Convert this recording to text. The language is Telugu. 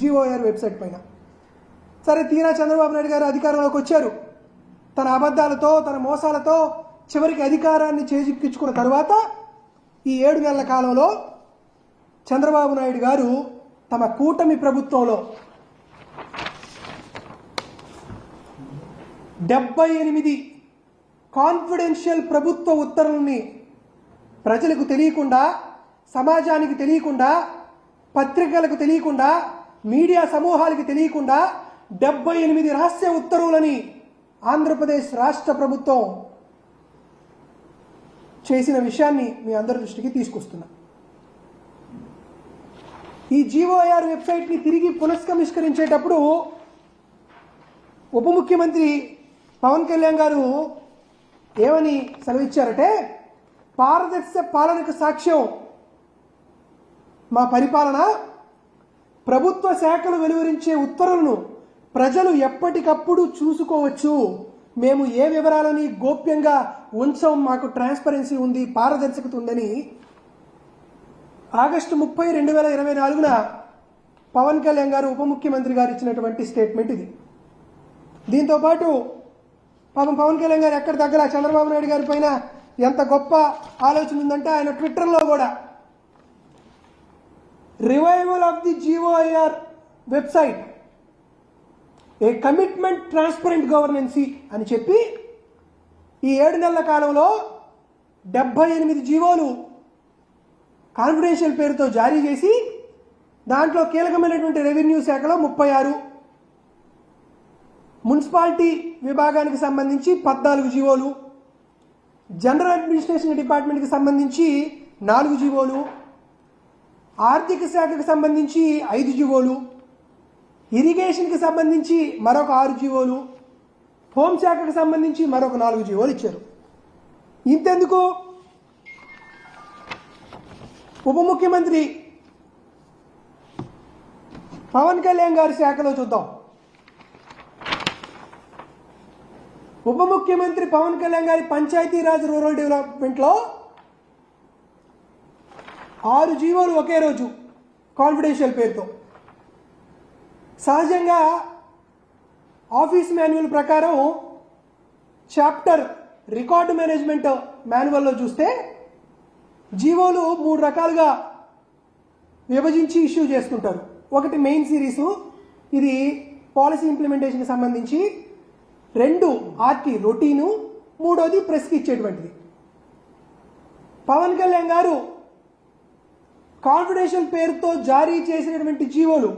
జీఓఆర్ వెబ్సైట్ పైన. సరే, తీరా చంద్రబాబు నాయుడు గారు అధికారంలోకి వచ్చారు. తన అబద్ధాలతో, తన మోసాలతో చివరికి అధికారాన్ని చేజిక్కించుకున్న తర్వాత ఈ 7 నెలల కాలంలో చంద్రబాబు నాయుడు గారు తమ కూటమి ప్రభుత్వంలో 78 కాన్ఫిడెన్షియల్ ప్రభుత్వ ఉత్తర్వుల్ని ప్రజలకు తెలియకుండా, సమాజానికి తెలియకుండా, పత్రికలకు తెలియకుండా, మీడియా సమూహాలకు తెలియకుండా 78 రహస్య ఉత్తర్వులని ఆంధ్రప్రదేశ్ రాష్ట్ర ప్రభుత్వం చేసిన విషయాన్ని మీ అందరి దృష్టికి తీసుకొస్తున్నా. ఈ జీఓఆర్ వెబ్సైట్ని తిరిగి పునఃసంస్కరించేటప్పుడు ఉప ముఖ్యమంత్రి పవన్ కళ్యాణ్ గారు ఏమని సెలవిచ్చారంటే, పారదర్శక పాలనకు సాక్ష్యం మా పరిపాలన, ప్రభుత్వ శాఖలు వెలువరించే ఉత్తర్వులను ప్రజలు ఎప్పటికప్పుడు చూసుకోవచ్చు, మేము ఏ వివరాలని గోప్యంగా ఉంచం, మాకు ట్రాన్స్పరెన్సీ ఉంది, పారదర్శకత ఉందని ఆగస్టు 30, 2024 పవన్ కళ్యాణ్ గారు ఉప ముఖ్యమంత్రి గారు ఇచ్చినటువంటి స్టేట్మెంట్ ఇది. దీంతోపాటు పవన్ కళ్యాణ్ గారు ఎక్కడ దగ్గర చంద్రబాబు నాయుడు గారి పైన ఎంత గొప్ప ఆలోచన ఉందంటే, ఆయన ట్విట్టర్లో కూడా revival of the GOIR website, a commitment transparent governance అని చెప్పి ఈ 7 నెలల కాలంలో 78 జీవోలు కాన్ఫిడెన్షియల్ పేరుతో జారీ చేసి, దాంట్లో కీలకమైనటువంటి రెవెన్యూ శాఖలో 36, మున్సిపాలిటీ విభాగానికి సంబంధించి 14 జీవోలు, జనరల్ అడ్మినిస్ట్రేషన్ డిపార్ట్మెంట్కి సంబంధించి 4 జీవోలు, ఆర్థిక శాఖకు సంబంధించి 5 జీవోలు, ఇరిగేషన్కి సంబంధించి మరొక 6 జీవోలు, హోంశాఖకు సంబంధించి మరొక 4 జీవోలు ఇచ్చారు. ఇంతెందుకు, ఉప ముఖ్యమంత్రి పవన్ కళ్యాణ్ గారి శాఖలో చూద్దాం. ఉప ముఖ్యమంత్రి పవన్ కళ్యాణ్ గారి పంచాయతీరాజ్ రూరల్ డెవలప్మెంట్లో 6 జీవోలు ఒకే రోజు కాన్ఫిడెన్షియల్ పేరుతో. సహజంగా ఆఫీస్ మాన్యువల్ ప్రకారం చాప్టర్ రికార్డు మేనేజ్మెంట్ మాన్యువల్లో చూస్తే జీవోలు 3 రకాలుగా విభజించి ఇష్యూ చేసుకుంటారు. ఒకటి మెయిన్ సిరీసు, ఇది పాలసీ ఇంప్లిమెంటేషన్కి సంబంధించి, 2 ఆర్టీ రొటీను, 3వది ప్రెస్కి ఇచ్చేటువంటిది. పవన్ కళ్యాణ్ గారు కాన్ఫిడెన్షియల్ పేరుతో జారీ చేసినటువంటి జీవోలు